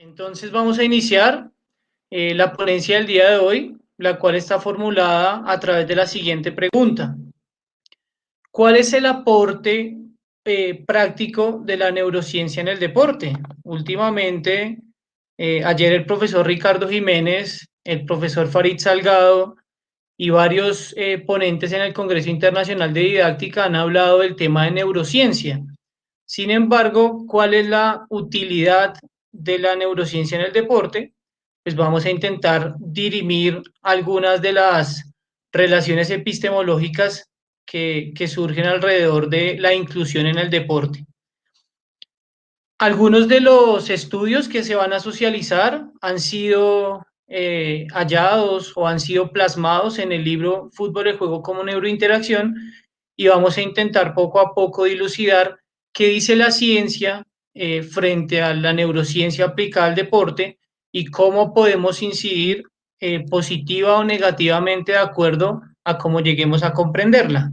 Entonces vamos a iniciar la ponencia del día de hoy, la cual está formulada a través de la siguiente pregunta. ¿Cuál es el aporte práctico de la neurociencia en el deporte? Últimamente, ayer el profesor Ricardo Jiménez, el profesor Farid Salgado y varios ponentes en el Congreso Internacional de Didáctica han hablado del tema de neurociencia. Sin embargo, ¿cuál es la utilidad de la neurociencia en el deporte? Pues vamos a intentar dirimir algunas de las relaciones epistemológicas que surgen alrededor de la inclusión en el deporte. Algunos de los estudios que se van a socializar han sido hallados o han sido plasmados en el libro Fútbol, el juego como neurointeracción, y vamos a intentar poco a poco dilucidar qué dice la ciencia frente a la neurociencia aplicada al deporte y cómo podemos incidir positiva o negativamente de acuerdo a cómo lleguemos a comprenderla.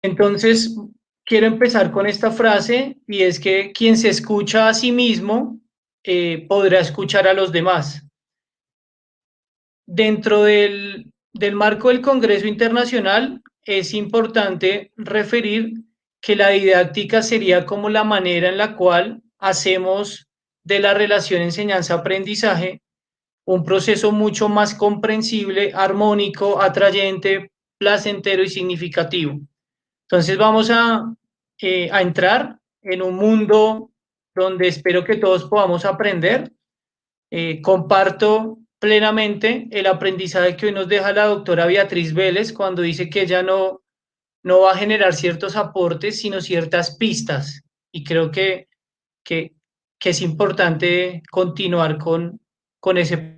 Entonces, quiero empezar con esta frase y es que quien se escucha a sí mismo podrá escuchar a los demás. Dentro del marco del Congreso Internacional es importante referir que la didáctica sería como la manera en la cual hacemos de la relación enseñanza-aprendizaje un proceso mucho más comprensible, armónico, atrayente, placentero y significativo. Entonces vamos a entrar en un mundo donde espero que todos podamos aprender. Comparto plenamente el aprendizaje que hoy nos deja la doctora Beatriz Vélez cuando dice que ella no va a generar ciertos aportes, sino ciertas pistas. Y creo que, que es importante continuar con ese.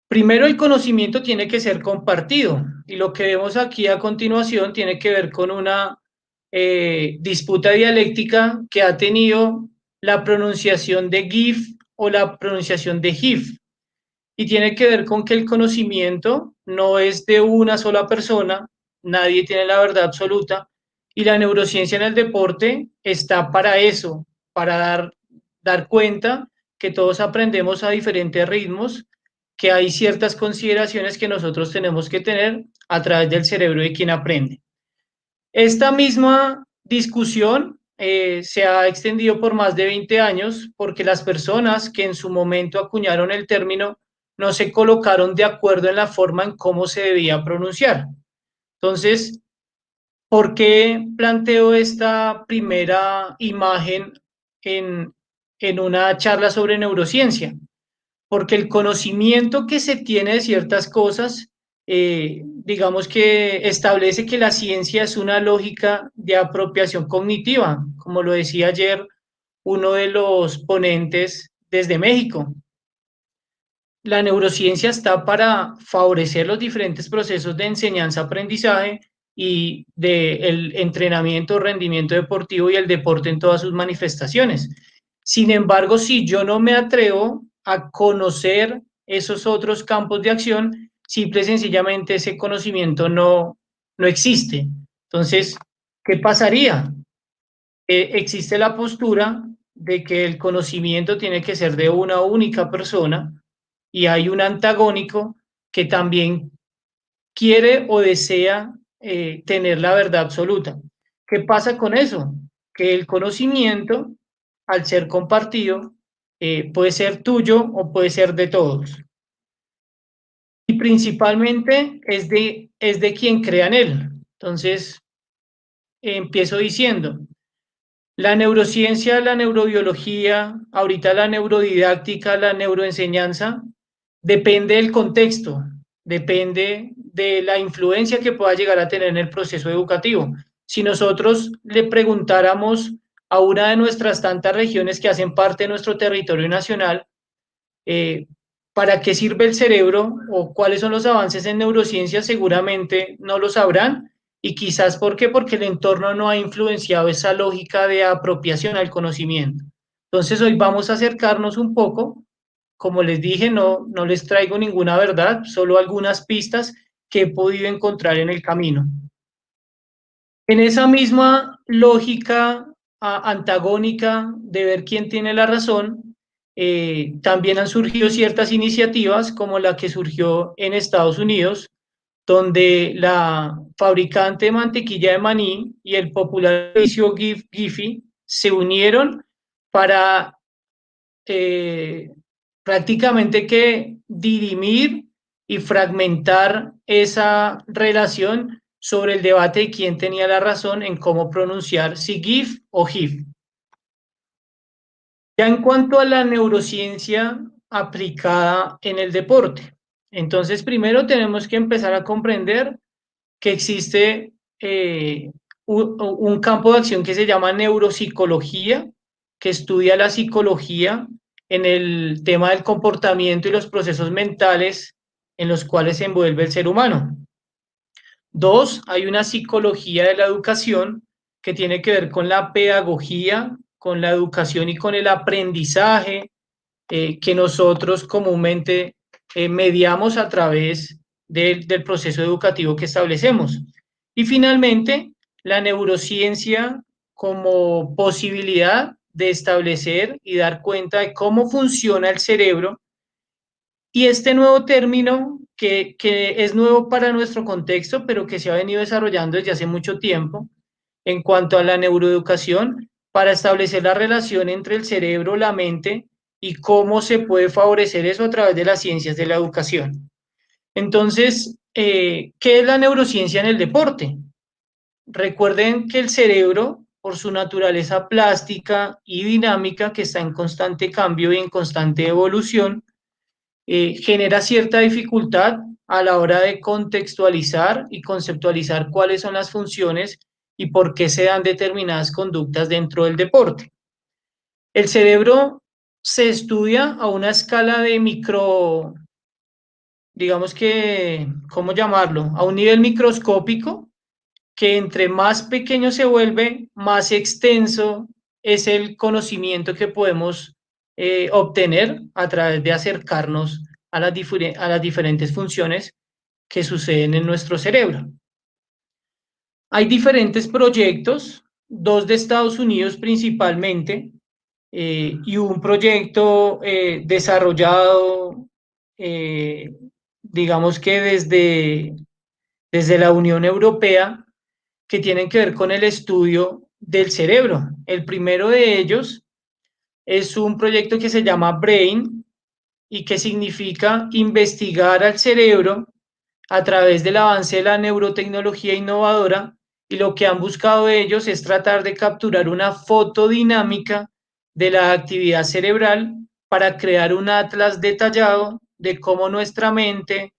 Primero, el conocimiento tiene que ser compartido y lo que vemos aquí a continuación tiene que ver con una disputa dialéctica que ha tenido la pronunciación de GIF o la pronunciación de GIF y tiene que ver con que el conocimiento no es de una sola persona, nadie tiene la verdad absoluta y la neurociencia en el deporte está para eso, para dar cuenta que todos aprendemos a diferentes ritmos, que hay ciertas consideraciones que nosotros tenemos que tener a través del cerebro de quien aprende. Esta misma discusión se ha extendido por más de 20 años porque las personas que en su momento acuñaron el término no se colocaron de acuerdo en la forma en cómo se debía pronunciar. Entonces, ¿por qué planteo esta primera imagen en, en una charla sobre neurociencia? Porque el conocimiento que se tiene de ciertas cosas, digamos que establece que la ciencia es una lógica de apropiación cognitiva, como lo decía ayer uno de los ponentes desde México. La neurociencia está para favorecer los diferentes procesos de enseñanza-aprendizaje y del entrenamiento, rendimiento deportivo y el deporte en todas sus manifestaciones. Sin embargo, si yo no me atrevo a conocer esos otros campos de acción, simple y sencillamente ese conocimiento no existe. Entonces, ¿qué pasaría? Existe la postura de que el conocimiento tiene que ser de una única persona y hay un antagónico que también quiere o desea tener la verdad absoluta. ¿Qué pasa con eso? Que el conocimiento, al ser compartido, puede ser tuyo o puede ser de todos. Y principalmente es de quien crea en él. Entonces, empiezo diciendo, la neurociencia, la neurobiología, ahorita la neurodidáctica, la neuroenseñanza, depende del contexto, depende de la influencia que pueda llegar a tener en el proceso educativo. Si nosotros le preguntáramos a una de nuestras tantas regiones que hacen parte de nuestro territorio nacional, eh, ¿para qué sirve el cerebro o cuáles son los avances en neurociencia? Seguramente no lo sabrán. Y quizás, ¿por qué? Porque el entorno no ha influenciado esa lógica de apropiación al conocimiento. Entonces, hoy vamos a acercarnos un poco. Como les dije, no les traigo ninguna verdad, solo algunas pistas que he podido encontrar en el camino. En esa misma lógica antagónica de ver quién tiene la razón, también han surgido ciertas iniciativas como la que surgió en Estados Unidos, donde la fabricante de mantequilla de maní y el popular servicio Giphy se unieron para prácticamente que dirimir y fragmentar esa relación sobre el debate de quién tenía la razón en cómo pronunciar si GIF o GIF. Ya en cuanto a la neurociencia aplicada en el deporte, entonces primero tenemos que empezar a comprender que existe un campo de acción que se llama neuropsicología, que estudia la psicología en el tema del comportamiento y los procesos mentales en los cuales se envuelve el ser humano. Dos, hay una psicología de la educación que tiene que ver con la pedagogía, con la educación y con el aprendizaje que nosotros comúnmente mediamos a través del proceso educativo que establecemos. Y finalmente, la neurociencia como posibilidad de establecer y dar cuenta de cómo funciona el cerebro. Y este nuevo término, que es nuevo para nuestro contexto, pero que se ha venido desarrollando desde hace mucho tiempo, en cuanto a la neuroeducación, para establecer la relación entre el cerebro, la mente y cómo se puede favorecer eso a través de las ciencias de la educación. Entonces, ¿qué es la neurociencia en el deporte? Recuerden que el cerebro, por su naturaleza plástica y dinámica, que está en constante cambio y en constante evolución, genera cierta dificultad a la hora de contextualizar y conceptualizar cuáles son las funciones y por qué se dan determinadas conductas dentro del deporte. El cerebro se estudia a una escala de micro, digamos que, ¿cómo llamarlo? A un nivel microscópico, que entre más pequeño se vuelve, más extenso es el conocimiento que podemos obtener a través de acercarnos a las diferentes funciones que suceden en nuestro cerebro. Hay diferentes proyectos, dos de Estados Unidos principalmente, y un proyecto desarrollado, eh, digamos que desde la Unión Europea, que tienen que ver con el estudio del cerebro. El primero de ellos es un proyecto que se llama BRAIN y que significa investigar al cerebro a través del avance de la neurotecnología innovadora, y lo que han buscado ellos es tratar de capturar una foto dinámica de la actividad cerebral para crear un atlas detallado de cómo nuestra mente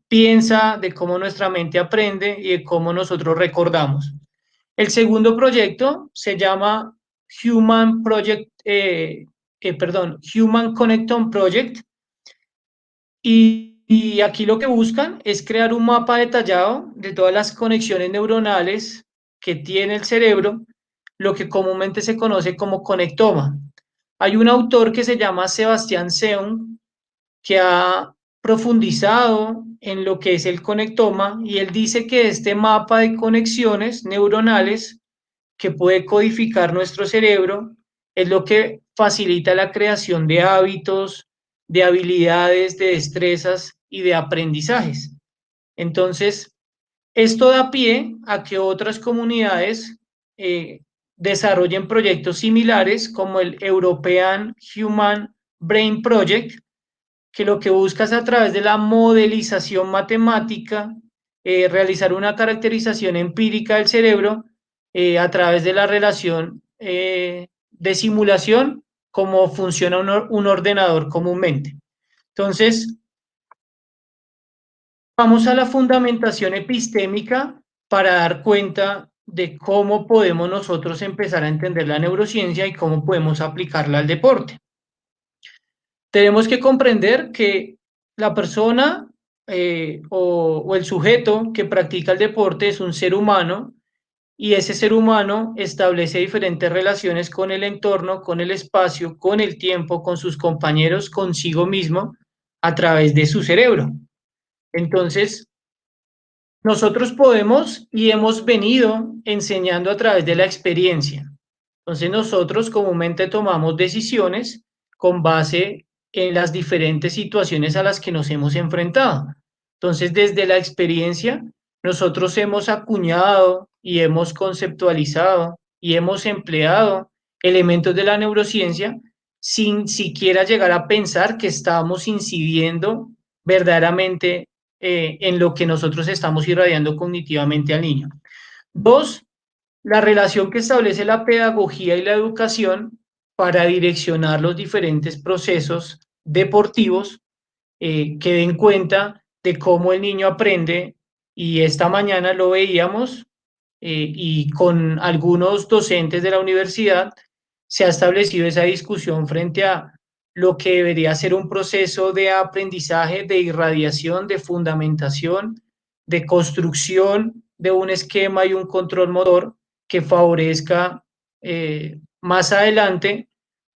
piensa, de cómo nuestra mente aprende y de cómo nosotros recordamos. El segundo proyecto se llama Human Project, Human Connectome Project, y aquí lo que buscan es crear un mapa detallado de todas las conexiones neuronales que tiene el cerebro, lo que comúnmente se conoce como conectoma. Hay un autor que se llama Sebastián Seung, que ha profundizado en lo que es el conectoma, y él dice que este mapa de conexiones neuronales que puede codificar nuestro cerebro es lo que facilita la creación de hábitos, de habilidades, de destrezas y de aprendizajes. Entonces, esto da pie a que otras comunidades desarrollen proyectos similares como el European Human Brain Project, que lo que busca es a través de la modelización matemática realizar una caracterización empírica del cerebro a través de la relación de simulación, como funciona un ordenador comúnmente. Entonces, vamos a la fundamentación epistémica para dar cuenta de cómo podemos nosotros empezar a entender la neurociencia y cómo podemos aplicarla al deporte. Tenemos que comprender que la persona o el sujeto que practica el deporte es un ser humano, y ese ser humano establece diferentes relaciones con el entorno, con el espacio, con el tiempo, con sus compañeros, consigo mismo, a través de su cerebro. Entonces, nosotros podemos y hemos venido enseñando a través de la experiencia. Entonces nosotros comúnmente tomamos decisiones con base en las diferentes situaciones a las que nos hemos enfrentado. Entonces, desde la experiencia, nosotros hemos acuñado y hemos conceptualizado y hemos empleado elementos de la neurociencia sin siquiera llegar a pensar que estamos incidiendo verdaderamente en lo que nosotros estamos irradiando cognitivamente al niño. Dos, la relación que establece la pedagogía y la educación para direccionar los diferentes procesos deportivos que den cuenta de cómo el niño aprende, y esta mañana lo veíamos y con algunos docentes de la universidad se ha establecido esa discusión frente a lo que debería ser un proceso de aprendizaje, de irradiación, de fundamentación, de construcción de un esquema y un control motor que favorezca más adelante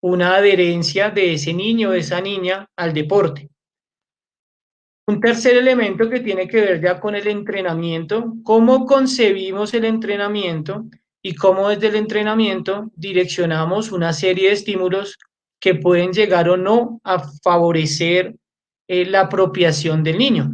una adherencia de ese niño o de esa niña al deporte. Un tercer elemento que tiene que ver ya con el entrenamiento, cómo concebimos el entrenamiento y cómo desde el entrenamiento direccionamos una serie de estímulos que pueden llegar o no a favorecer la apropiación del niño.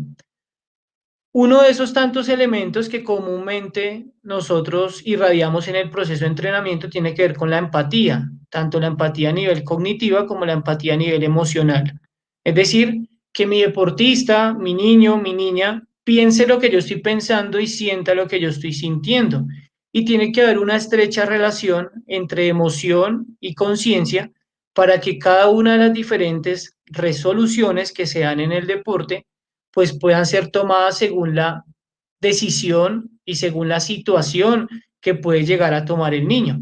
Uno de esos tantos elementos que comúnmente nosotros irradiamos en el proceso de entrenamiento tiene que ver con la empatía, tanto la empatía a nivel cognitiva como la empatía a nivel emocional. Es decir, que mi deportista, mi niño, mi niña, piense lo que yo estoy pensando y sienta lo que yo estoy sintiendo. Y tiene que haber una estrecha relación entre emoción y conciencia para que cada una de las diferentes resoluciones que se dan en el deporte pues puedan ser tomadas según la decisión y según la situación que puede llegar a tomar el niño.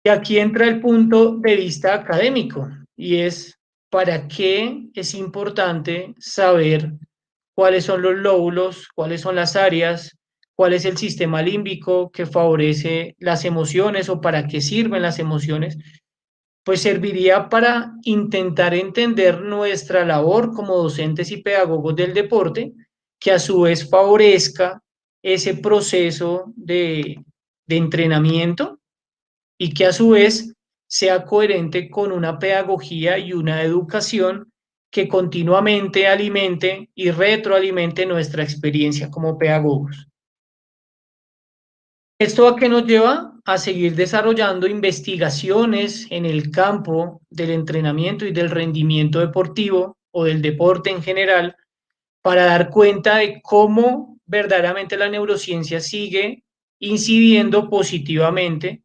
Y aquí entra el punto de vista académico y es para qué es importante saber cuáles son los lóbulos, cuáles son las áreas, cuál es el sistema límbico que favorece las emociones o para qué sirven las emociones. Pues serviría para intentar entender nuestra labor como docentes y pedagogos del deporte, que a su vez favorezca ese proceso de entrenamiento y que a su vez sea coherente con una pedagogía y una educación que continuamente alimente y retroalimente nuestra experiencia como pedagogos. ¿Esto a qué nos lleva? A seguir desarrollando investigaciones en el campo del entrenamiento y del rendimiento deportivo o del deporte en general para dar cuenta de cómo verdaderamente la neurociencia sigue incidiendo positivamente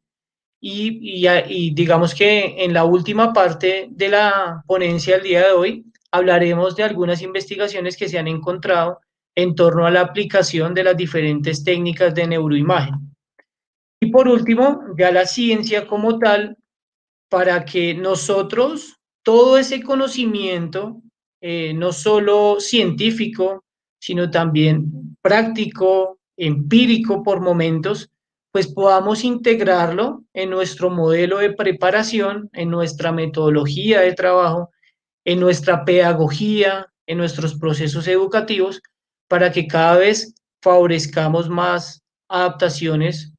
y digamos que en la última parte de la ponencia del día de hoy hablaremos de algunas investigaciones que se han encontrado en torno a la aplicación de las diferentes técnicas de neuroimagen. Y por último, ya la ciencia como tal, para que nosotros todo ese conocimiento, no solo científico, sino también práctico, empírico por momentos, pues podamos integrarlo en nuestro modelo de preparación, en nuestra metodología de trabajo, en nuestra pedagogía, en nuestros procesos educativos, para que cada vez favorezcamos más adaptaciones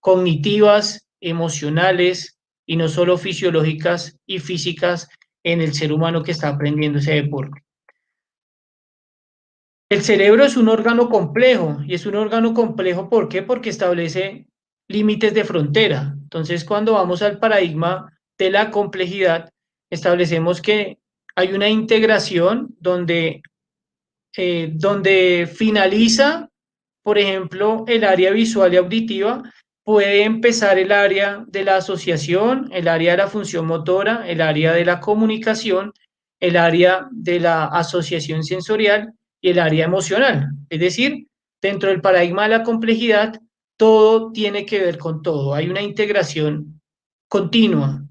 cognitivas, emocionales y no solo fisiológicas y físicas en el ser humano que está aprendiendo ese deporte. El cerebro es un órgano complejo y es un órgano complejo, ¿por qué? Porque establece límites de frontera. Entonces, cuando vamos al paradigma de la complejidad, establecemos que hay una integración donde finaliza, por ejemplo, el área visual y auditiva, puede empezar el área de la asociación, el área de la función motora, el área de la comunicación, el área de la asociación sensorial y el área emocional. Es decir, dentro del paradigma de la complejidad, todo tiene que ver con todo. Hay una integración continua.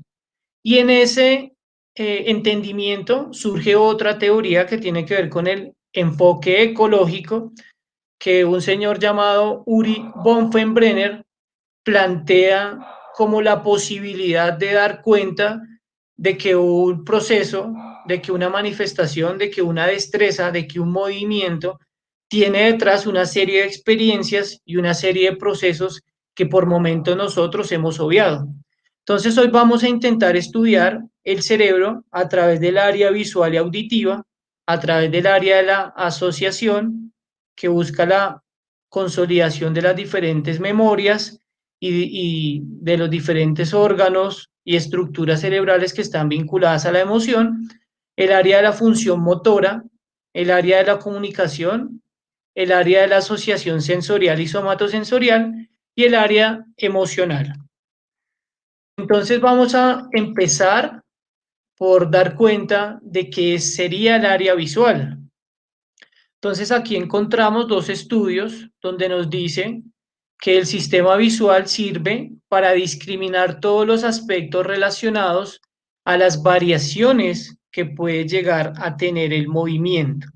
Y en ese entendimiento surge otra teoría que tiene que ver con el enfoque ecológico que un señor llamado Uri Bonfenbrenner plantea como la posibilidad de dar cuenta de que un proceso, de que una manifestación, de que una destreza, de que un movimiento tiene detrás una serie de experiencias y una serie de procesos que por momentos nosotros hemos obviado. Entonces hoy vamos a intentar estudiar el cerebro a través del área visual y auditiva, a través del área de la asociación, que busca la consolidación de las diferentes memorias y de los diferentes órganos y estructuras cerebrales que están vinculadas a la emoción, el área de la función motora, el área de la comunicación, el área de la asociación sensorial y somatosensorial y el área emocional. Entonces vamos a empezar por dar cuenta de qué sería el área visual. Entonces aquí encontramos dos estudios donde nos dicen que el sistema visual sirve para discriminar todos los aspectos relacionados a las variaciones que puede llegar a tener el movimiento.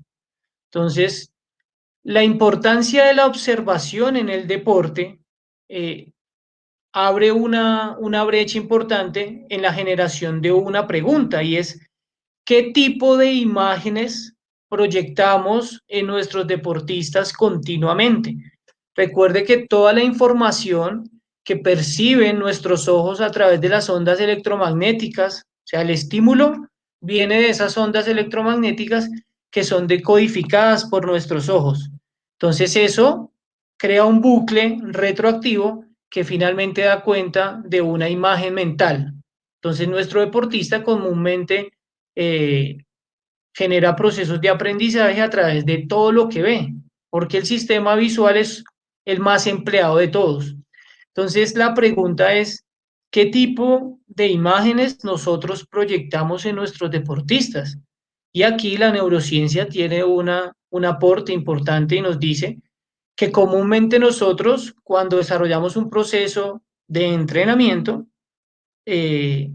Entonces, la importancia de la observación en el deporte abre una brecha importante en la generación de una pregunta y es, ¿qué tipo de imágenes proyectamos en nuestros deportistas continuamente? Recuerde que toda la información que perciben nuestros ojos a través de las ondas electromagnéticas, o sea, el estímulo viene de esas ondas electromagnéticas que son decodificadas por nuestros ojos. Entonces eso crea un bucle retroactivo que finalmente da cuenta de una imagen mental. Entonces nuestro deportista comúnmente genera procesos de aprendizaje a través de todo lo que ve, porque el sistema visual es el más empleado de todos. Entonces, la pregunta es, ¿qué tipo de imágenes nosotros proyectamos en nuestros deportistas? Y aquí la neurociencia tiene un aporte importante y nos dice que comúnmente nosotros, cuando desarrollamos un proceso de entrenamiento, eh,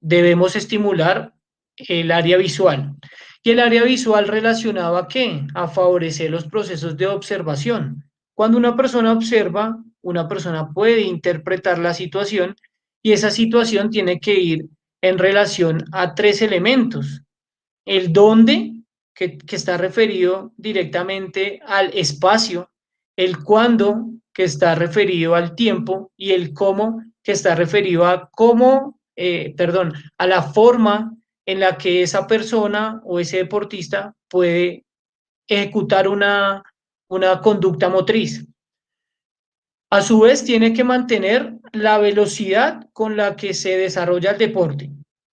debemos estimular el área visual. ¿Y el área visual relacionado a qué? A favorecer los procesos de observación. Cuando una persona observa, una persona puede interpretar la situación y esa situación tiene que ir en relación a tres elementos. El dónde, que está referido directamente al espacio, el cuándo, que está referido al tiempo, y el cómo, que está referido a a la forma en la que esa persona o ese deportista puede ejecutar una conducta motriz. A su vez, tiene que mantener la velocidad con la que se desarrolla el deporte.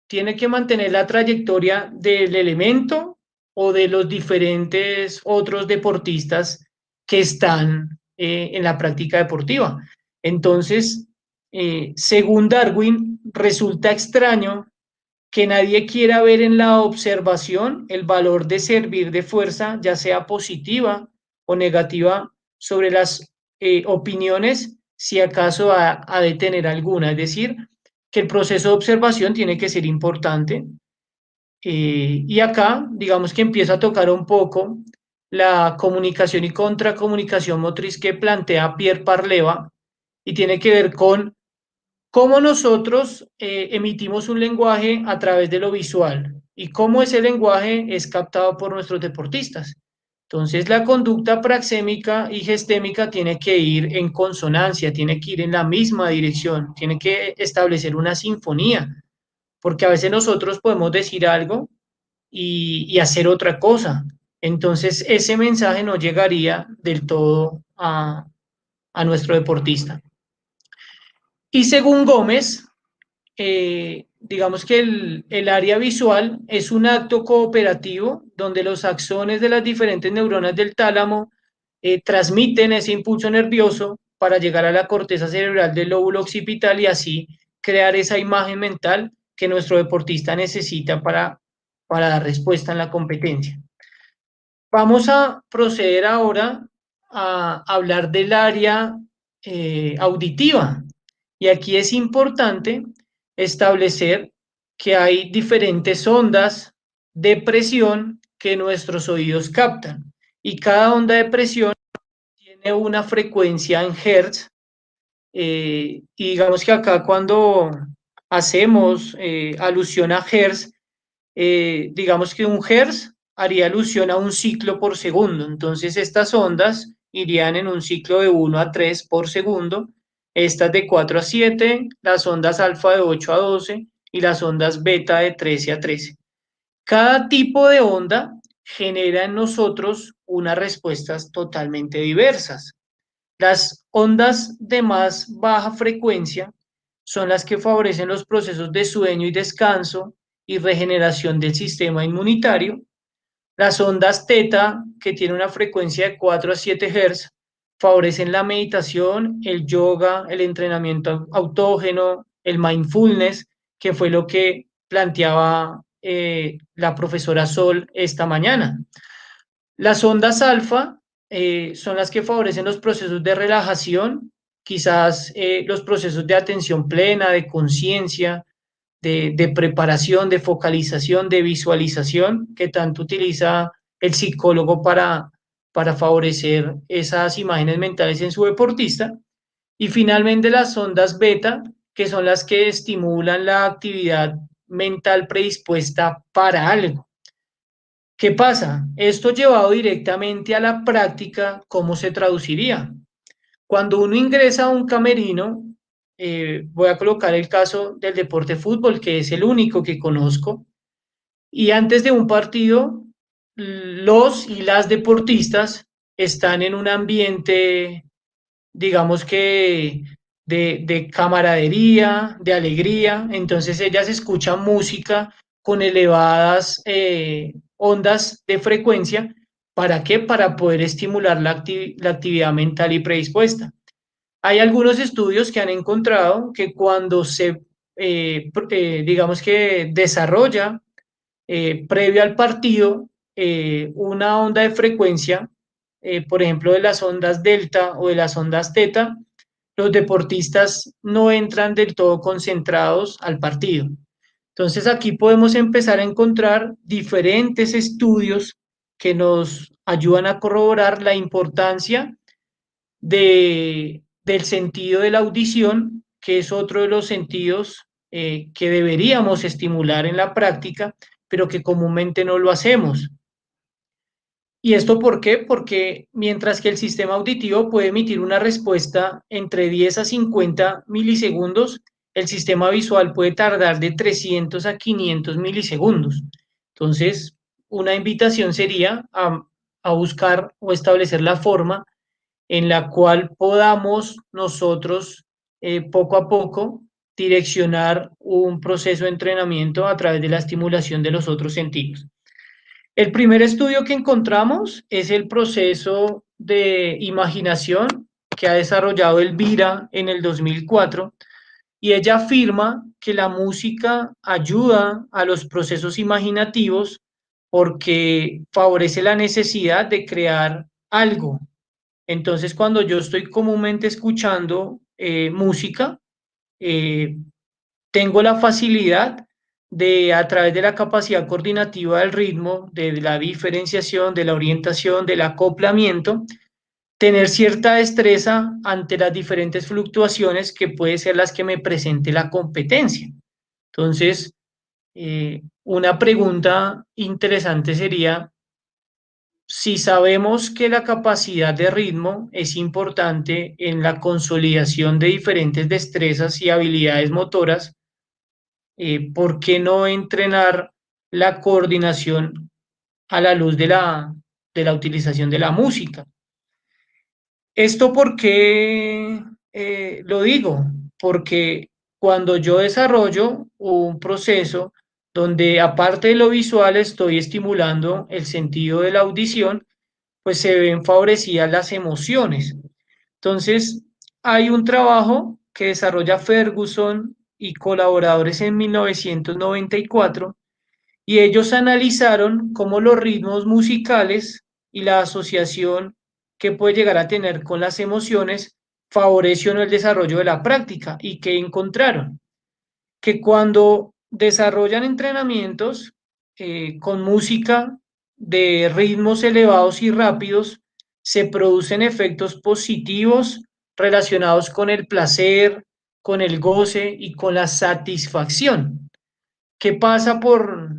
Tiene que mantener la trayectoria del elemento o de los diferentes otros deportistas que están en la práctica deportiva. Entonces, según Darwin, resulta extraño que nadie quiera ver en la observación el valor de servir de fuerza, ya sea positiva o negativa, sobre las opiniones, si acaso ha de tener alguna. Es decir, que el proceso de observación tiene que ser importante. Y acá, digamos que empieza a tocar un poco la comunicación y contracomunicación motriz que plantea Pierre Parleva y tiene que ver con cómo nosotros emitimos un lenguaje a través de lo visual y cómo ese lenguaje es captado por nuestros deportistas. Entonces, la conducta praxémica y gestémica tiene que ir en consonancia, tiene que ir en la misma dirección, tiene que establecer una sinfonía, porque a veces nosotros podemos decir algo y hacer otra cosa. Entonces, ese mensaje no llegaría del todo a nuestro deportista. Y según Gómez, digamos que el área visual es un acto cooperativo donde los axones de las diferentes neuronas del tálamo transmiten ese impulso nervioso para llegar a la corteza cerebral del lóbulo occipital y así crear esa imagen mental que nuestro deportista necesita para dar respuesta en la competencia. Vamos a proceder ahora a hablar del área auditiva. Y aquí es importante establecer que hay diferentes ondas de presión que nuestros oídos captan. Y cada onda de presión tiene una frecuencia en hertz. Y digamos que acá cuando hacemos alusión a hertz, digamos que un hertz haría alusión a un ciclo por segundo. Entonces estas ondas irían en un ciclo de 1 a 3 por segundo estas de 4 a 7, las ondas alfa de 8 a 12 y las ondas beta de 13 a 13. Cada tipo de onda genera en nosotros unas respuestas totalmente diversas. Las ondas de más baja frecuencia son las que favorecen los procesos de sueño y descanso y regeneración del sistema inmunitario. Las ondas teta, que tienen una frecuencia de 4 a 7 Hz, favorecen la meditación, el yoga, el entrenamiento autógeno, el mindfulness, que fue lo que planteaba la profesora Sol esta mañana. Las ondas alfa son las que favorecen los procesos de relajación, quizás los procesos de atención plena, de conciencia, de preparación, de focalización, de visualización, que tanto utiliza el psicólogo para favorecer esas imágenes mentales en su deportista. Y finalmente las ondas beta, que son las que estimulan la actividad mental predispuesta para algo. ¿Qué pasa? Esto llevado directamente a la práctica, ¿cómo se traduciría? Cuando uno ingresa a un camerino, voy a colocar el caso del deporte fútbol, que es el único que conozco, y antes de un partido, los y las deportistas están en un ambiente, digamos que de camaradería, de alegría, entonces ellas escuchan música con elevadas ondas de frecuencia. ¿Para qué? Para poder estimular la actividad mental y predispuesta. Hay algunos estudios que han encontrado que cuando se, digamos que desarrolla previo al partido una onda de frecuencia, por ejemplo, de las ondas delta o de las ondas teta, los deportistas no entran del todo concentrados al partido. Entonces aquí podemos empezar a encontrar diferentes estudios que nos ayudan a corroborar la importancia del sentido de la audición, que es otro de los sentidos que deberíamos estimular en la práctica, pero que comúnmente no lo hacemos. ¿Y esto por qué? Porque mientras que el sistema auditivo puede emitir una respuesta entre 10 a 50 milisegundos, el sistema visual puede tardar de 300 a 500 milisegundos. Entonces, una invitación sería a buscar o establecer la forma en la cual podamos nosotros poco a poco direccionar un proceso de entrenamiento a través de la estimulación de los otros sentidos. El primer estudio que encontramos es el proceso de imaginación que ha desarrollado Elvira en el 2004 y ella afirma que la música ayuda a los procesos imaginativos porque favorece la necesidad de crear algo. Entonces, cuando yo estoy comúnmente escuchando música, eh, tengo la facilidad de, a través de la capacidad coordinativa del ritmo, de la diferenciación, de la orientación, del acoplamiento, tener cierta destreza ante las diferentes fluctuaciones que pueden ser las que me presente la competencia. Entonces, una pregunta interesante sería, si sabemos que la capacidad de ritmo es importante en la consolidación de diferentes destrezas y habilidades motoras, ¿por qué no entrenar la coordinación a la luz de la utilización de la música? ¿Esto por qué lo digo? Porque cuando yo desarrollo un proceso donde aparte de lo visual estoy estimulando el sentido de la audición, pues se ven favorecidas las emociones. Entonces, hay un trabajo que desarrolla Ferguson y colaboradores en 1994 y ellos analizaron cómo los ritmos musicales y la asociación que puede llegar a tener con las emociones favorece o no el desarrollo de la práctica. ¿Y qué encontraron? Que cuando desarrollan entrenamientos con música de ritmos elevados y rápidos, se producen efectos positivos relacionados con el placer, con el goce y con la satisfacción. ¿Qué pasa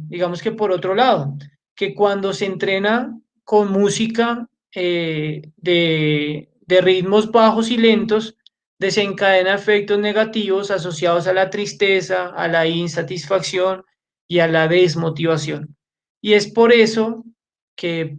digamos que por otro lado? Que cuando se entrena con música de ritmos bajos y lentos, desencadena efectos negativos asociados a la tristeza, a la insatisfacción y a la desmotivación. Y es por eso que,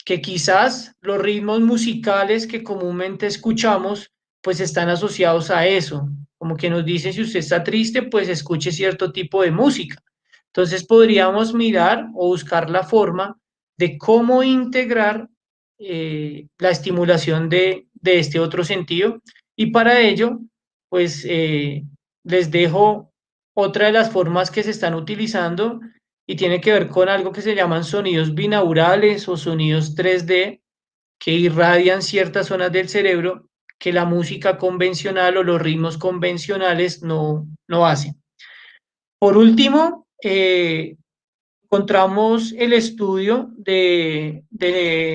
que quizás los ritmos musicales que comúnmente escuchamos, pues están asociados a eso. Como que nos dice, si usted está triste, pues escuche cierto tipo de música. Entonces podríamos mirar o buscar la forma de cómo integrar la estimulación de este otro sentido. Y para ello, pues les dejo otra de las formas que se están utilizando y tiene que ver con algo que se llaman sonidos binaurales o sonidos 3D que irradian ciertas zonas del cerebro que la música convencional o los ritmos convencionales no hacen. Por último, encontramos el estudio de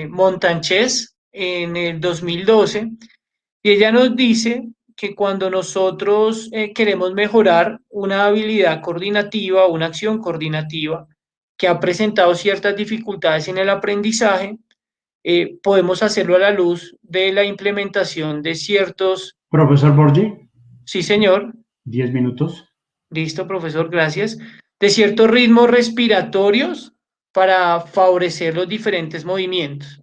Montanchez en el 2012 y ella nos dice que cuando nosotros queremos mejorar una habilidad coordinativa o una acción coordinativa que ha presentado ciertas dificultades en el aprendizaje, podemos hacerlo a la luz de la implementación de ciertos... Profesor Borgi, Sí, señor. 10 minutos. Listo, profesor, gracias. De ciertos ritmos respiratorios para favorecer los diferentes movimientos.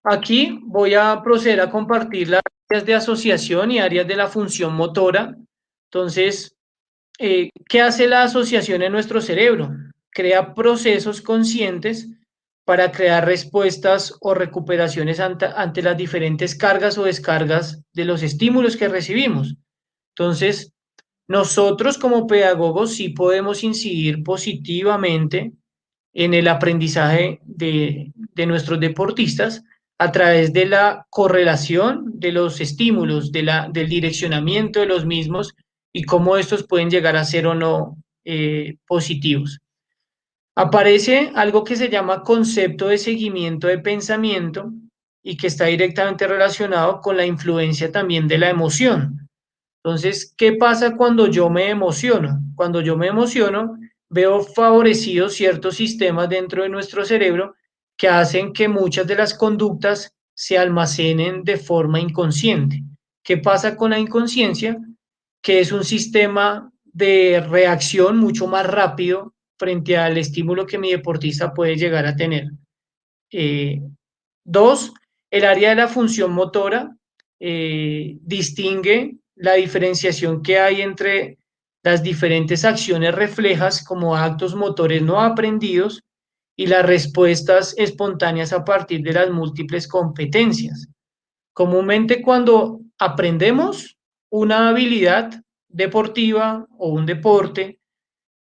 Aquí voy a proceder a compartir las áreas de asociación y áreas de la función motora. Entonces, ¿qué hace la asociación en nuestro cerebro? Crea procesos conscientes para crear respuestas o recuperaciones ante las diferentes cargas o descargas de los estímulos que recibimos. Entonces, nosotros como pedagogos sí podemos incidir positivamente en el aprendizaje de nuestros deportistas a través de la correlación de los estímulos, del direccionamiento de los mismos y cómo estos pueden llegar a ser o no positivos. Aparece algo que se llama concepto de seguimiento de pensamiento y que está directamente relacionado con la influencia también de la emoción. Entonces, ¿qué pasa cuando yo me emociono? Cuando yo me emociono, veo favorecidos ciertos sistemas dentro de nuestro cerebro que hacen que muchas de las conductas se almacenen de forma inconsciente. ¿Qué pasa con la inconsciencia? Que es un sistema de reacción mucho más rápido frente al estímulo que mi deportista puede llegar a tener. Eh, Dos, el área de la función motora distingue la diferenciación que hay entre las diferentes acciones reflejas como actos motores no aprendidos y las respuestas espontáneas a partir de las múltiples competencias. Comúnmente cuando aprendemos una habilidad deportiva o un deporte,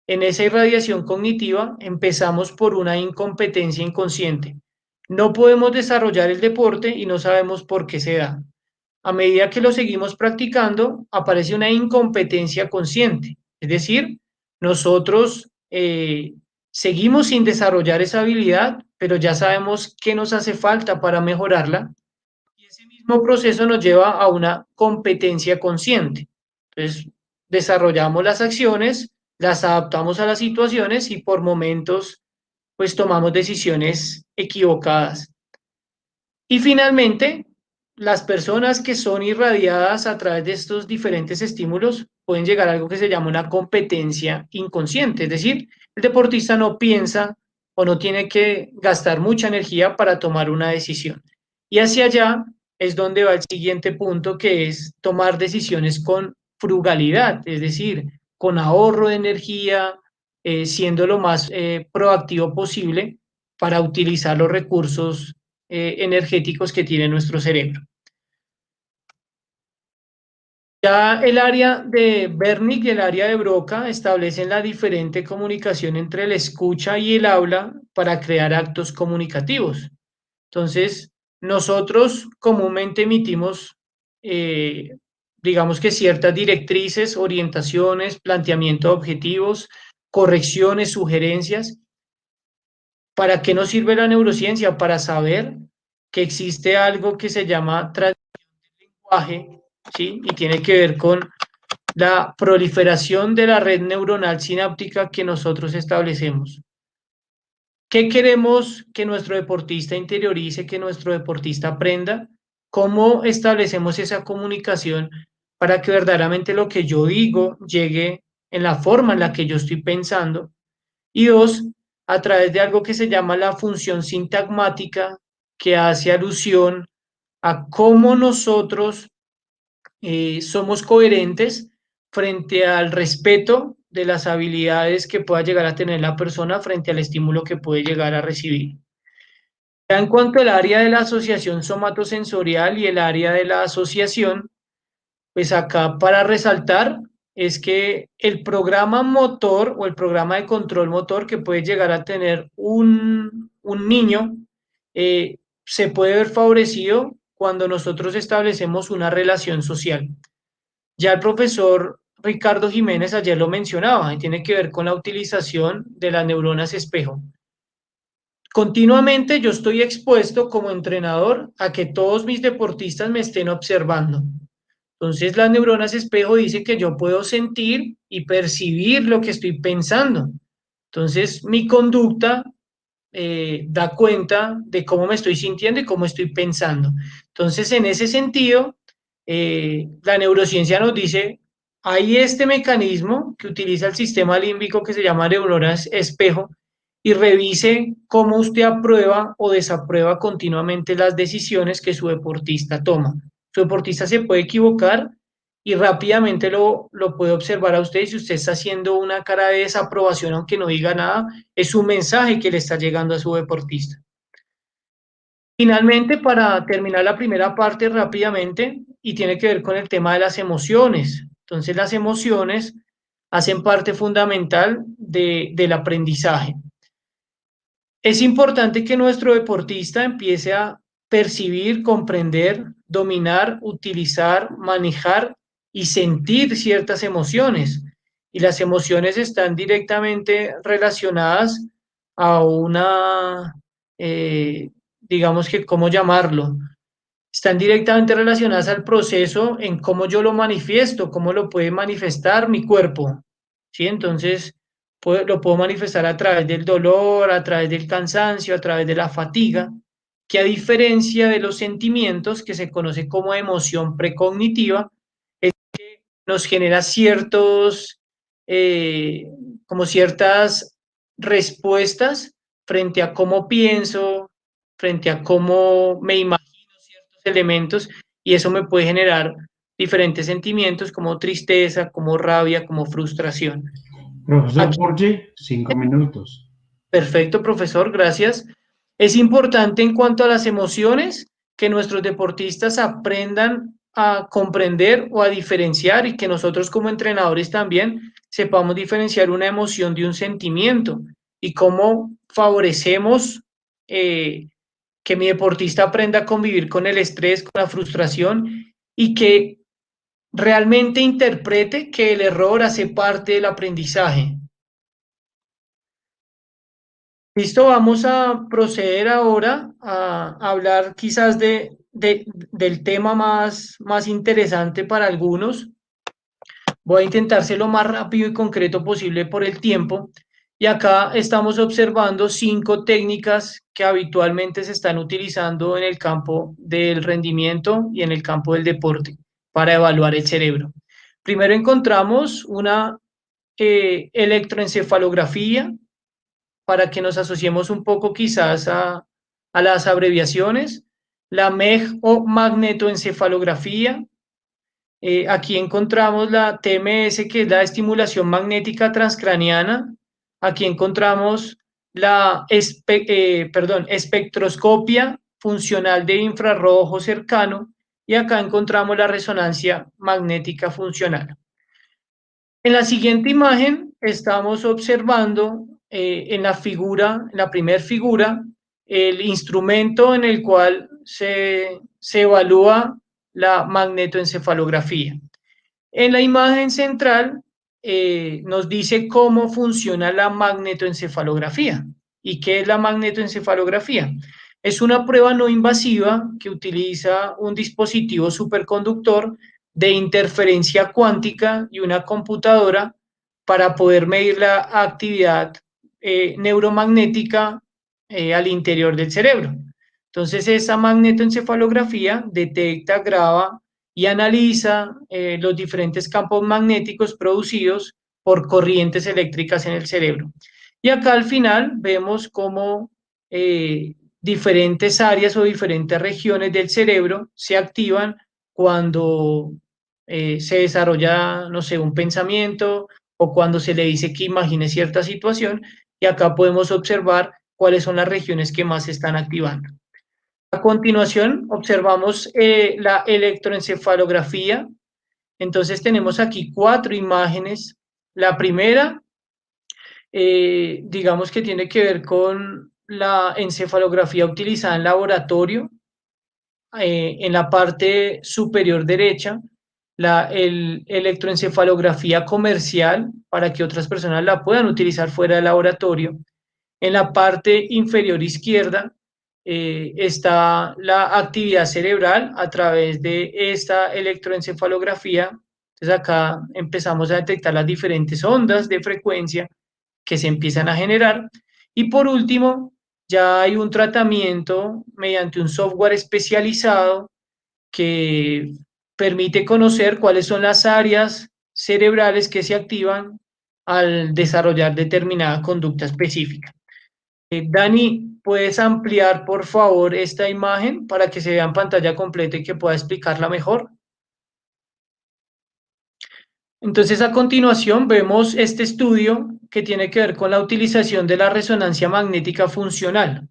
en esa irradiación cognitiva empezamos por una incompetencia inconsciente. No podemos desarrollar el deporte y no sabemos por qué se da. A medida que lo seguimos practicando, aparece una incompetencia consciente. Es decir, nosotros seguimos sin desarrollar esa habilidad, pero ya sabemos qué nos hace falta para mejorarla. Y ese mismo proceso nos lleva a una competencia consciente. Entonces, desarrollamos las acciones, las adaptamos a las situaciones y por momentos, pues tomamos decisiones equivocadas. Y finalmente, las personas que son irradiadas a través de estos diferentes estímulos pueden llegar a algo que se llama una competencia inconsciente, es decir, el deportista no piensa o no tiene que gastar mucha energía para tomar una decisión. Y hacia allá es donde va el siguiente punto, que es tomar decisiones con frugalidad, es decir, con ahorro de energía, siendo lo más proactivo posible para utilizar los recursos energéticos que tiene nuestro cerebro. Ya el área de Wernicke y el área de Broca establecen la diferente comunicación entre la escucha y el habla para crear actos comunicativos. Entonces, nosotros comúnmente emitimos, digamos que ciertas directrices, orientaciones, planteamiento de objetivos, correcciones, sugerencias. ¿Para qué nos sirve la neurociencia? Para saber que existe algo que se llama lenguaje, ¿sí? Y tiene que ver con la proliferación de la red neuronal sináptica que nosotros establecemos. ¿Qué queremos que nuestro deportista interiorice, que nuestro deportista aprenda? ¿Cómo establecemos esa comunicación para que verdaderamente lo que yo digo llegue en la forma en la que yo estoy pensando? Y dos, a través de algo que se llama la función sintagmática, que hace alusión a cómo nosotros somos coherentes frente al respeto de las habilidades que pueda llegar a tener la persona frente al estímulo que puede llegar a recibir. Ya en cuanto al área de la asociación somatosensorial y el área de la asociación, pues acá para resaltar es que el programa motor o el programa de control motor que puede llegar a tener un niño se puede ver favorecido cuando nosotros establecemos una relación social. Ya el profesor Ricardo Jiménez ayer lo mencionaba y tiene que ver con la utilización de las neuronas espejo. Continuamente yo estoy expuesto como entrenador a que todos mis deportistas me estén observando. Entonces, las neuronas espejo dicen que yo puedo sentir y percibir lo que estoy pensando. Entonces, mi conducta da cuenta de cómo me estoy sintiendo y cómo estoy pensando. Entonces, en ese sentido, la neurociencia nos dice, hay este mecanismo que utiliza el sistema límbico que se llama neuronas espejo y revise cómo usted aprueba o desaprueba continuamente las decisiones que su deportista toma. Su deportista se puede equivocar y rápidamente lo puede observar a usted y si usted está haciendo una cara de desaprobación aunque no diga nada, es un mensaje que le está llegando a su deportista. Finalmente, para terminar la primera parte rápidamente, y tiene que ver con el tema de las emociones. Entonces, las emociones hacen parte fundamental del aprendizaje. Es importante que nuestro deportista empiece a percibir, comprender, dominar, utilizar, manejar y sentir ciertas emociones. Y las emociones están directamente relacionadas a digamos que, ¿cómo llamarlo? Están directamente relacionadas al proceso en cómo yo lo manifiesto, cómo lo puede manifestar mi cuerpo. ¿Sí? Entonces, lo puedo manifestar a través del dolor, a través del cansancio, a través de la fatiga, que a diferencia de los sentimientos que se conoce como emoción precognitiva, nos genera eh, como ciertas respuestas frente a cómo pienso, frente a cómo me imagino ciertos elementos, y eso me puede generar diferentes sentimientos como tristeza, como rabia, como frustración. Profesor Aquí, Borgi, 5 minutos. perfecto, profesor, gracias. Es importante en cuanto a las emociones que nuestros deportistas aprendan a comprender o a diferenciar y que nosotros como entrenadores también sepamos diferenciar una emoción de un sentimiento y cómo favorecemos que mi deportista aprenda a convivir con el estrés, con la frustración y que realmente interprete que el error hace parte del aprendizaje. Listo, vamos a proceder ahora a hablar quizás del tema más interesante para algunos. Voy a intentar ser lo más rápido y concreto posible por el tiempo. Y acá estamos observando 5 técnicas que habitualmente se están utilizando en el campo del rendimiento y en el campo del deporte para evaluar el cerebro. Primero encontramos una electroencefalografía, para que nos asociemos un poco quizás a las abreviaciones, la MEG o magnetoencefalografía. Aquí encontramos la TMS, que es la estimulación magnética transcraniana. Aquí encontramos la espectroscopia funcional de infrarrojo cercano y acá encontramos la resonancia magnética funcional. En la siguiente imagen estamos observando en la figura, en la primera figura, el instrumento en el cual se evalúa la magnetoencefalografía. En la imagen central nos dice cómo funciona la magnetoencefalografía. ¿Y qué es la magnetoencefalografía? Es una prueba no invasiva que utiliza un dispositivo superconductor de interferencia cuántica y una computadora para poder medir la actividad neuromagnética al interior del cerebro. Entonces, esa magnetoencefalografía detecta, graba y analiza los diferentes campos magnéticos producidos por corrientes eléctricas en el cerebro. Y acá al final vemos cómo diferentes áreas o diferentes regiones del cerebro se activan cuando se desarrolla, no sé, un pensamiento o cuando se le dice que imagine cierta situación. Y acá podemos observar cuáles son las regiones que más se están activando. A continuación, observamos la electroencefalografía. Entonces, tenemos aquí 4 imágenes. La primera, digamos que tiene que ver con la encefalografía utilizada en laboratorio. En la parte superior derecha, la electroencefalografía comercial para que otras personas la puedan utilizar fuera del laboratorio. En la parte inferior izquierda está la actividad cerebral a través de esta electroencefalografía. Entonces acá empezamos a detectar las diferentes ondas de frecuencia que se empiezan a generar. Y por último, ya hay un tratamiento mediante un software especializado que permite conocer cuáles son las áreas cerebrales que se activan al desarrollar determinada conducta específica. Dani, ¿puedes ampliar por favor esta imagen para que se vea en pantalla completa y que pueda explicarla mejor? Entonces, a continuación vemos este estudio que tiene que ver con la utilización de la resonancia magnética funcional.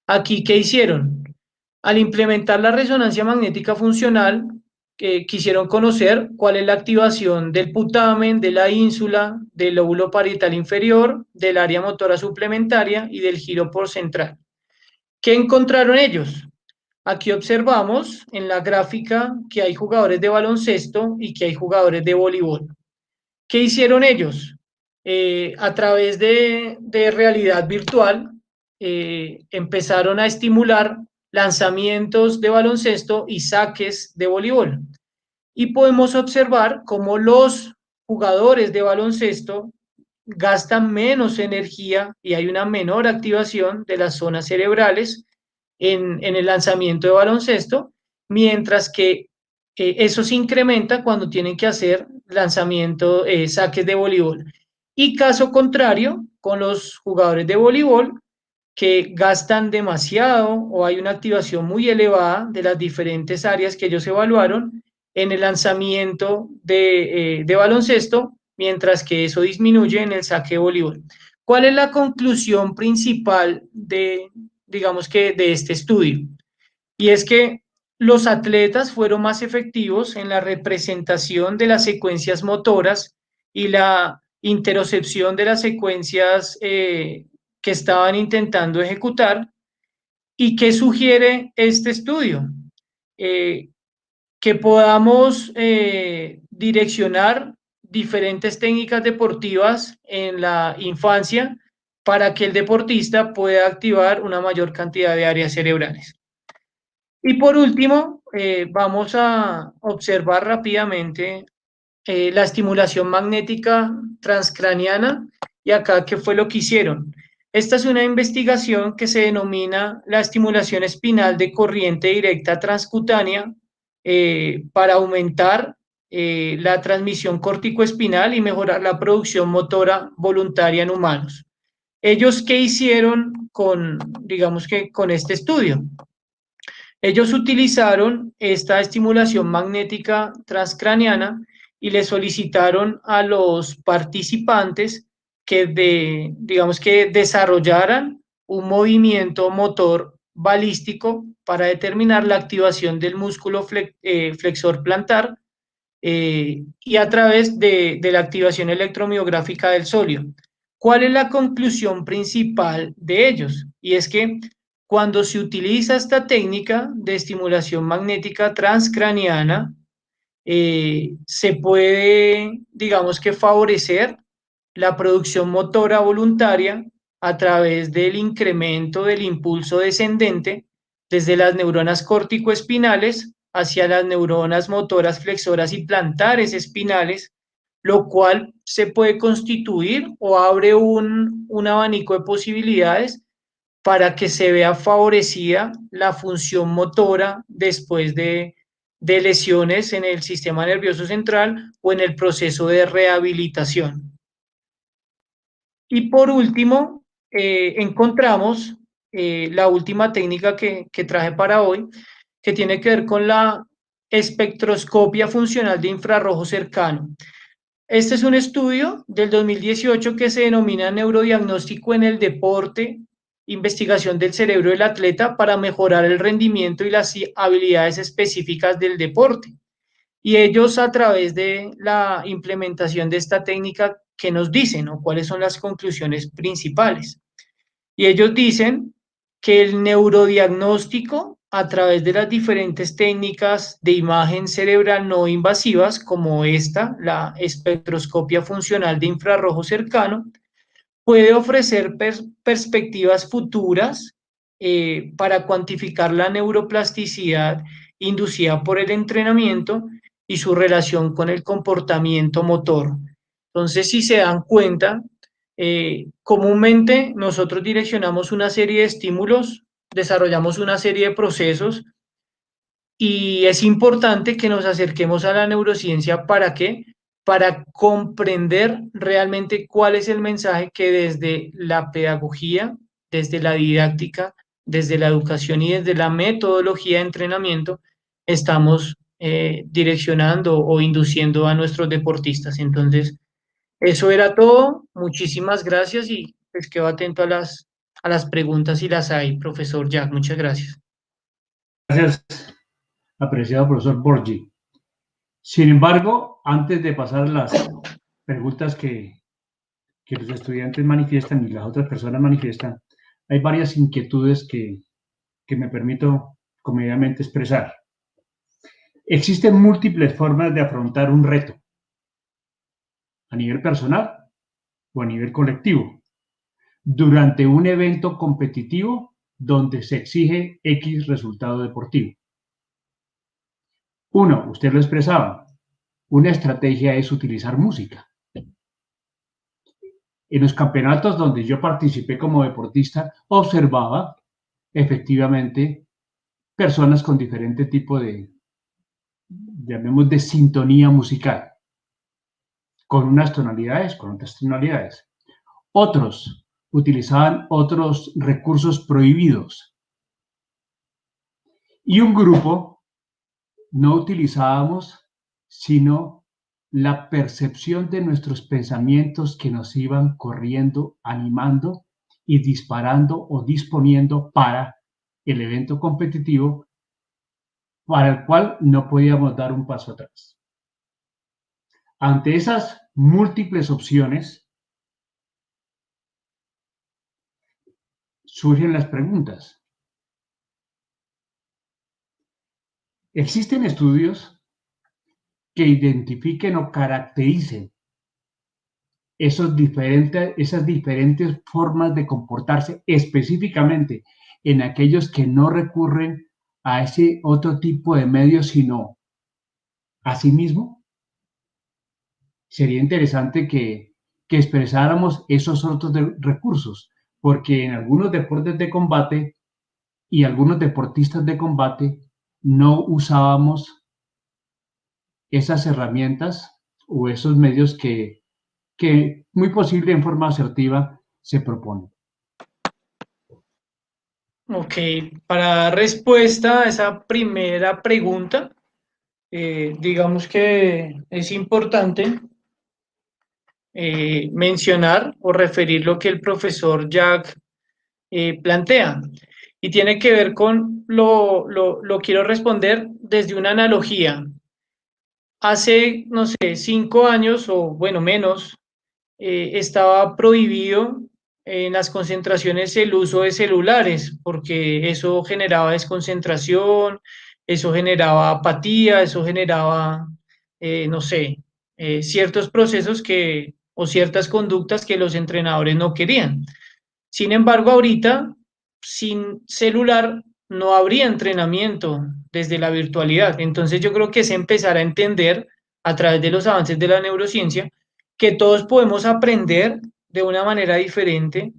Aquí, ¿qué hicieron? Al implementar la resonancia magnética funcional, quisieron conocer cuál es la activación del putamen, de la ínsula, del lóbulo parietal inferior, del área motora suplementaria y del giro por central. ¿Qué encontraron ellos? Aquí observamos en la gráfica que hay jugadores de baloncesto y que hay jugadores de voleibol. ¿Qué hicieron ellos? A través de realidad virtual, empezaron a estimular lanzamientos de baloncesto y saques de voleibol. Y podemos observar cómo los jugadores de baloncesto gastan menos energía y hay una menor activación de las zonas cerebrales en el lanzamiento de baloncesto, mientras que eso se incrementa cuando tienen que hacer lanzamiento, saques de voleibol. Y caso contrario, con los jugadores de voleibol que gastan demasiado o hay una activación muy elevada de las diferentes áreas que ellos evaluaron en el lanzamiento de baloncesto, mientras que eso disminuye en el saque de voleibol. ¿Cuál es la conclusión principal digamos que, de este estudio? Y es que los atletas fueron más efectivos en la representación de las secuencias motoras y la interocepción de las secuencias que estaban intentando ejecutar. ¿Y qué sugiere este estudio? Eh, que podamos direccionar diferentes técnicas deportivas en la infancia para que el deportista pueda activar una mayor cantidad de áreas cerebrales. Y por último, vamos a observar rápidamente la estimulación magnética transcraniana. Y acá, ¿qué fue lo que hicieron? Esta es una investigación que se denomina la estimulación espinal de corriente directa transcutánea para aumentar la transmisión corticoespinal y mejorar la producción motora voluntaria en humanos. ¿Ellos qué hicieron digamos que con este estudio? Ellos utilizaron esta estimulación magnética transcraniana y le solicitaron a los participantes digamos que desarrollaran un movimiento motor balístico para determinar la activación del músculo flexor plantar y a través de la activación electromiográfica del sóleo. ¿Cuál es la conclusión principal de ellos? Y es que cuando se utiliza esta técnica de estimulación magnética transcraniana, se puede, digamos que, favorecer la producción motora voluntaria a través del incremento del impulso descendente desde las neuronas córtico-espinales hacia las neuronas motoras flexoras y plantares espinales, lo cual se puede constituir o abre un abanico de posibilidades para que se vea favorecida la función motora después de lesiones en el sistema nervioso central o en el proceso de rehabilitación. Y por último, encontramos la última técnica que traje para hoy, que tiene que ver con la espectroscopia funcional de infrarrojo cercano. Este es un estudio del 2018 que se denomina Neurodiagnóstico en el Deporte, investigación del cerebro del atleta para mejorar el rendimiento y las habilidades específicas del deporte. Y ellos, a través de la implementación de esta técnica, ¿qué nos dicen o cuáles son las conclusiones principales? Y ellos dicen que el neurodiagnóstico, a través de las diferentes técnicas de imagen cerebral no invasivas, como esta, la espectroscopia funcional de infrarrojo cercano, puede ofrecer perspectivas futuras para cuantificar la neuroplasticidad inducida por el entrenamiento y su relación con el comportamiento motor. Entonces, si se dan cuenta, comúnmente nosotros direccionamos una serie de estímulos, desarrollamos una serie de procesos y es importante que nos acerquemos a la neurociencia. ¿Para qué? Para comprender realmente cuál es el mensaje que desde la pedagogía, desde la didáctica, desde la educación y desde la metodología de entrenamiento estamos direccionando o induciendo a nuestros deportistas. Entonces, eso era todo. Muchísimas gracias y pues quedo atento a las preguntas si las hay, profesor Jack. Muchas gracias. Gracias, apreciado profesor Borgi. Sin embargo, antes de pasar a las preguntas que los estudiantes manifiestan y las otras personas manifiestan, hay varias inquietudes que me permito comedidamente expresar. Existen múltiples formas de afrontar un reto, a nivel personal o a nivel colectivo, durante un evento competitivo donde se exige X resultado deportivo. Uno, usted lo expresaba, una estrategia es utilizar música. En los campeonatos donde yo participé como deportista, observaba efectivamente personas con diferente tipo de, llamemos, de sintonía musical, con unas tonalidades, con otras tonalidades. Otros utilizaban otros recursos prohibidos. Y un grupo no utilizábamos sino la percepción de nuestros pensamientos que nos iban corriendo, animando y disparando o disponiendo para el evento competitivo para el cual no podíamos dar un paso atrás. Ante esas múltiples opciones, surgen las preguntas. ¿Existen estudios que identifiquen o caractericen esas diferentes formas de comportarse específicamente en aquellos que no recurren a ese otro tipo de medios, sino a sí mismo? Sería interesante que expresáramos esos otros recursos, porque en algunos deportes de combate y algunos deportistas de combate no usábamos esas herramientas o esos medios que muy posible en forma asertiva se proponen. Ok, para dar respuesta a esa primera pregunta, digamos que es importante mencionar o referir lo que el profesor Jack plantea. Y tiene que ver con, lo quiero responder desde una analogía. Hace, no sé, 5 años o bueno, menos, estaba prohibido en las concentraciones el uso de celulares, porque eso generaba desconcentración, eso generaba apatía, eso generaba, no sé, ciertos procesos que, o ciertas conductas que los entrenadores no querían. Sin embargo, ahorita, sin celular, no habría entrenamiento desde la virtualidad. Entonces, yo creo que es empezar a entender a través de los avances de la neurociencia que todos podemos aprender de una manera diferente,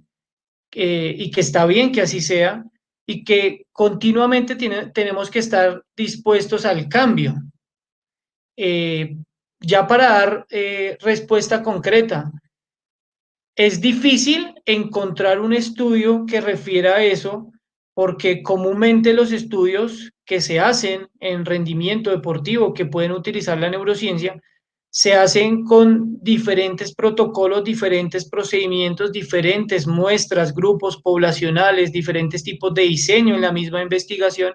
y que está bien que así sea, y que continuamente tenemos que estar dispuestos al cambio. Ya para dar respuesta concreta, es difícil encontrar un estudio que refiera a eso, porque comúnmente los estudios que se hacen en rendimiento deportivo, que pueden utilizar la neurociencia, se hacen con diferentes protocolos, diferentes procedimientos, diferentes muestras, grupos poblacionales, diferentes tipos de diseño en la misma investigación,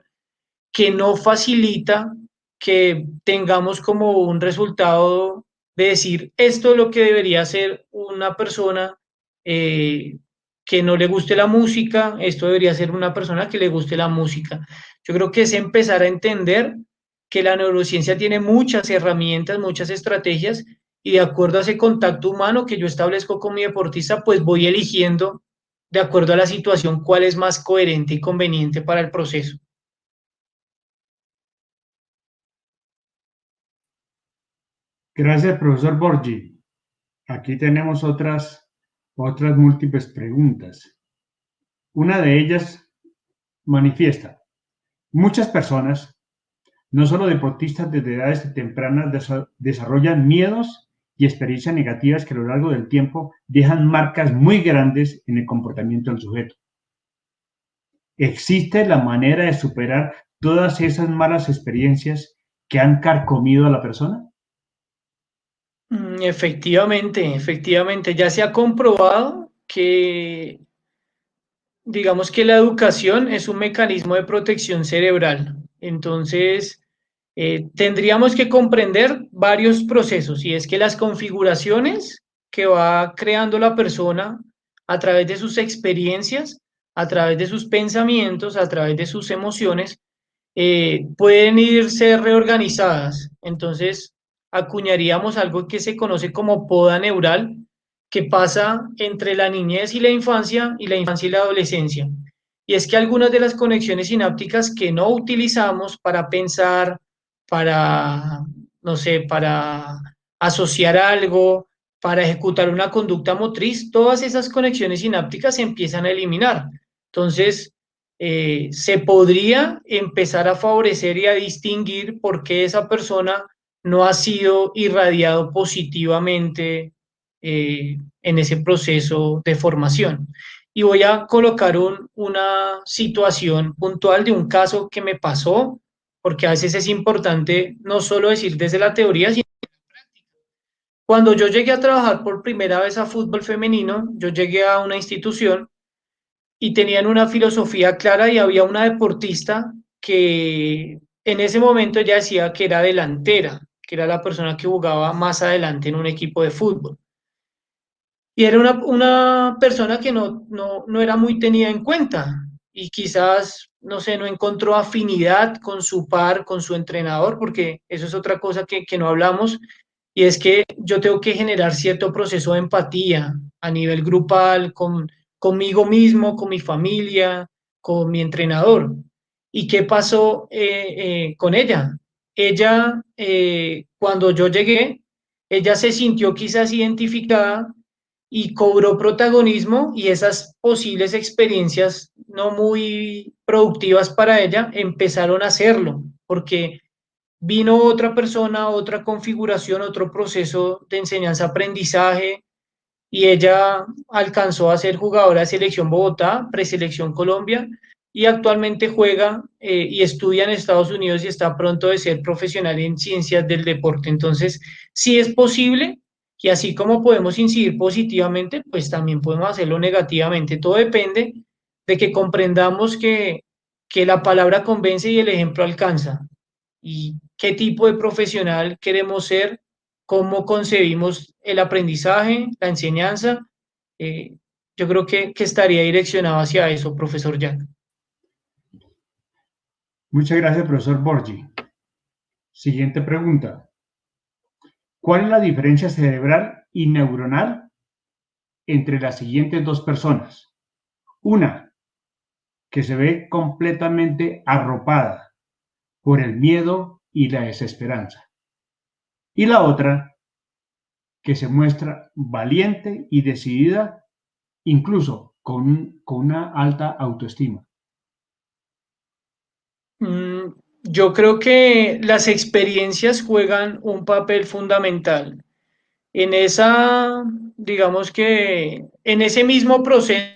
que no facilita que tengamos como un resultado de decir, esto es lo que debería ser una persona eh, que no le guste la música, esto debería ser una persona que le guste la música. Yo creo que es empezar a entender que la neurociencia tiene muchas herramientas, muchas estrategias, y de acuerdo a ese contacto humano que yo establezco con mi deportista, pues voy eligiendo, de acuerdo a la situación, cuál es más coherente y conveniente para el proceso. Gracias, profesor Borgi. Aquí tenemos otras múltiples preguntas. Una de ellas manifiesta, muchas personas, no solo deportistas desde edades tempranas, desarrollan miedos y experiencias negativas que a lo largo del tiempo dejan marcas muy grandes en el comportamiento del sujeto. ¿Existe la manera de superar todas esas malas experiencias que han carcomido a la persona? Efectivamente, ya se ha comprobado que, digamos que la educación es un mecanismo de protección cerebral. Entonces, tendríamos que comprender varios procesos, y es que las configuraciones que va creando la persona a través de sus experiencias, a través de sus pensamientos, a través de sus emociones, pueden irse reorganizadas. Entonces, acuñaríamos algo que se conoce como poda neural, que pasa entre la niñez y la infancia y la adolescencia. Y es que algunas de las conexiones sinápticas que no utilizamos para pensar, para, no sé, para asociar algo, para ejecutar una conducta motriz, todas esas conexiones sinápticas se empiezan a eliminar. Entonces, se podría empezar a favorecer y a distinguir por qué esa persona no ha sido irradiado positivamente en ese proceso de formación. Y voy a colocar una situación puntual de un caso que me pasó, porque a veces es importante no solo decir desde la teoría, sino cuando yo llegué a trabajar por primera vez a fútbol femenino, yo llegué a una institución y tenían una filosofía clara, y había una deportista que en ese momento ella decía que era delantera, que era la persona que jugaba más adelante en un equipo de fútbol. Y era una persona que no era muy tenida en cuenta, y quizás, no sé, no encontró afinidad con su par, con su entrenador, porque eso es otra cosa que no hablamos, y es que yo tengo que generar cierto proceso de empatía a nivel grupal, conmigo mismo, con mi familia, con mi entrenador. ¿Y qué pasó con ella? Ella, cuando yo llegué, ella se sintió quizás identificada y cobró protagonismo, y esas posibles experiencias no muy productivas para ella empezaron a hacerlo, porque vino otra persona, otra configuración, otro proceso de enseñanza-aprendizaje, y ella alcanzó a ser jugadora de Selección Bogotá, Preselección Colombia, y actualmente juega y estudia en Estados Unidos y está pronto de ser profesional en ciencias del deporte. Entonces, sí es posible, y así como podemos incidir positivamente, pues también podemos hacerlo negativamente. Todo depende de que comprendamos que la palabra convence y el ejemplo alcanza, y qué tipo de profesional queremos ser, cómo concebimos el aprendizaje, la enseñanza. Eh, yo creo que estaría direccionado hacia eso, profesor Jack. Muchas gracias, profesor Borgi. Siguiente pregunta. ¿Cuál es la diferencia cerebral y neuronal entre las siguientes dos personas? Una, que se ve completamente arropada por el miedo y la desesperanza. Y la otra, que se muestra valiente y decidida, incluso con una alta autoestima? Yo creo que las experiencias juegan un papel fundamental. En esa, digamos que en ese mismo proceso,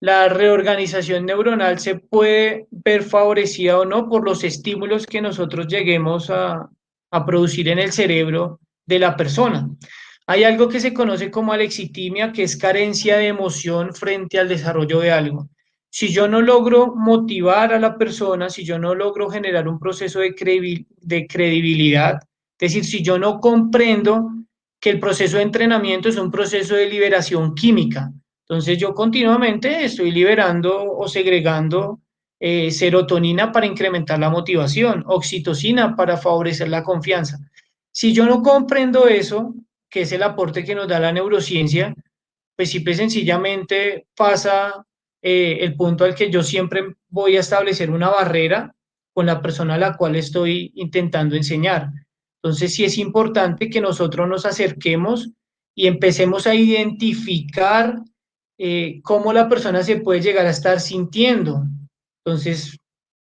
la reorganización neuronal se puede ver favorecida o no por los estímulos que nosotros lleguemos a producir en el cerebro de la persona. Hay algo que se conoce como alexitimia, que es carencia de emoción frente al desarrollo de algo. Si yo no logro motivar a la persona, si yo no logro generar un proceso de credibilidad, es decir, si yo no comprendo que el proceso de entrenamiento es un proceso de liberación química, entonces yo continuamente estoy liberando o segregando serotonina para incrementar la motivación, oxitocina para favorecer la confianza. Si yo no comprendo eso, que es el aporte que nos da la neurociencia, pues simple y sencillamente pasa el punto al que yo siempre voy a establecer una barrera con la persona a la cual estoy intentando enseñar. Entonces sí es importante que nosotros nos acerquemos y empecemos a identificar cómo la persona se puede llegar a estar sintiendo. Entonces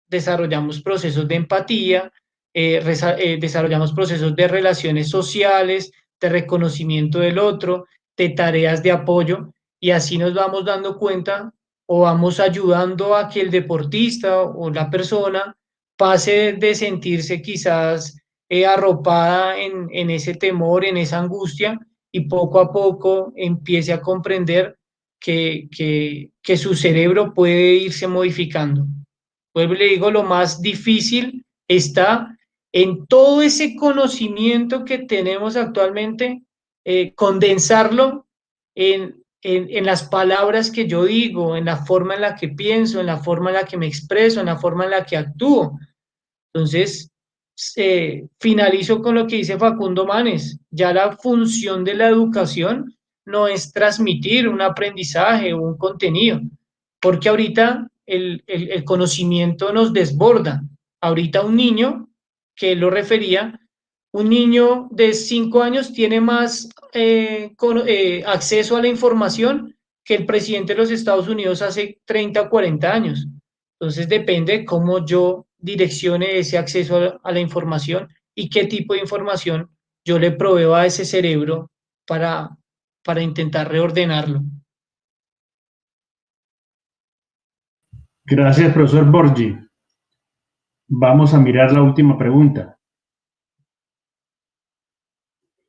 desarrollamos procesos de empatía, desarrollamos procesos de relaciones sociales, de reconocimiento del otro, de tareas de apoyo, y así nos vamos dando cuenta o vamos ayudando a que el deportista o la persona pase de sentirse quizás arropada en ese temor, en esa angustia, y poco a poco empiece a comprender que su cerebro puede irse modificando. Vuelvo y le digo, lo más difícil está en todo ese conocimiento que tenemos actualmente, condensarlo en las palabras que yo digo, en la forma en la que pienso, en la forma en la que me expreso, en la forma en la que actúo. Entonces, finalizo con lo que dice Facundo Manes. Ya la función de la educación no es transmitir un aprendizaje o un contenido, porque ahorita el conocimiento nos desborda. Ahorita un niño, que lo refería, un niño de 5 años tiene más acceso a la información que el presidente de los Estados Unidos hace 30 o 40 años. Entonces depende cómo yo direccione ese acceso a la información y qué tipo de información yo le proveo a ese cerebro para, para intentar reordenarlo. Gracias, profesor Borgi. Vamos a mirar la última pregunta.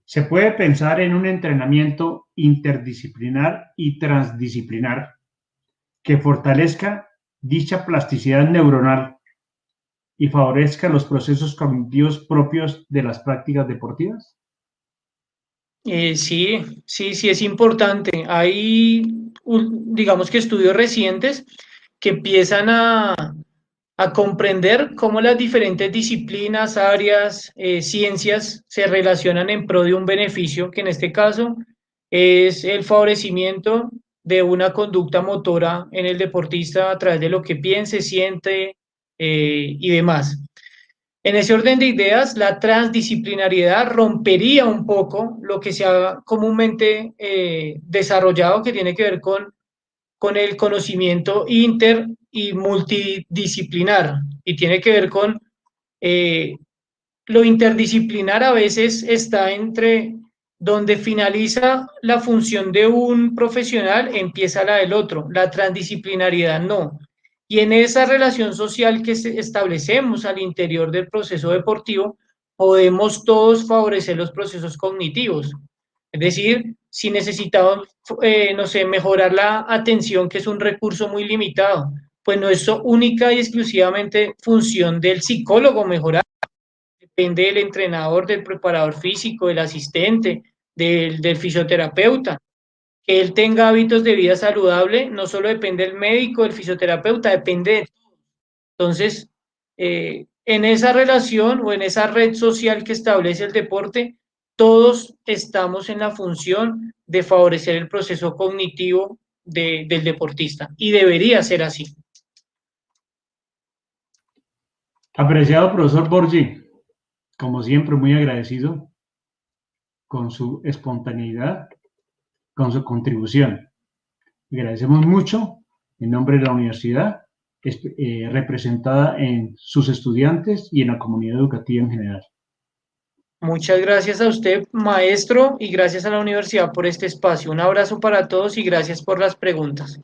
¿Se puede pensar en un entrenamiento interdisciplinar y transdisciplinar que fortalezca dicha plasticidad neuronal y favorezca los procesos cognitivos propios de las prácticas deportivas? Sí, es importante. Hay, digamos que estudios recientes que empiezan a comprender cómo las diferentes disciplinas, áreas, ciencias se relacionan en pro de un beneficio, que en este caso es el favorecimiento de una conducta motora en el deportista a través de lo que piense, siente y demás. En ese orden de ideas, la transdisciplinariedad rompería un poco lo que se ha comúnmente desarrollado, que tiene que ver con el conocimiento inter y multidisciplinar, y tiene que ver con eh, lo interdisciplinar. A veces está entre donde finaliza la función de un profesional, empieza la del otro. La transdisciplinariedad no. Y en esa relación social que establecemos al interior del proceso deportivo, podemos todos favorecer los procesos cognitivos. Es decir, si necesitamos, no sé, mejorar la atención, que es un recurso muy limitado, pues no es única y exclusivamente función del psicólogo mejorar, depende del entrenador, del preparador físico, del asistente, del fisioterapeuta. Que él tenga hábitos de vida saludable, no solo depende del médico, del fisioterapeuta, depende de todo. Entonces, en esa relación o en esa red social que establece el deporte, todos estamos en la función de favorecer el proceso cognitivo del deportista, y debería ser así. Apreciado profesor Borgi, como siempre, muy agradecido con su espontaneidad, con su contribución. Agradecemos mucho en nombre de la universidad, representada en sus estudiantes y en la comunidad educativa en general. Muchas gracias a usted, maestro, y gracias a la universidad por este espacio. Un abrazo para todos y gracias por las preguntas.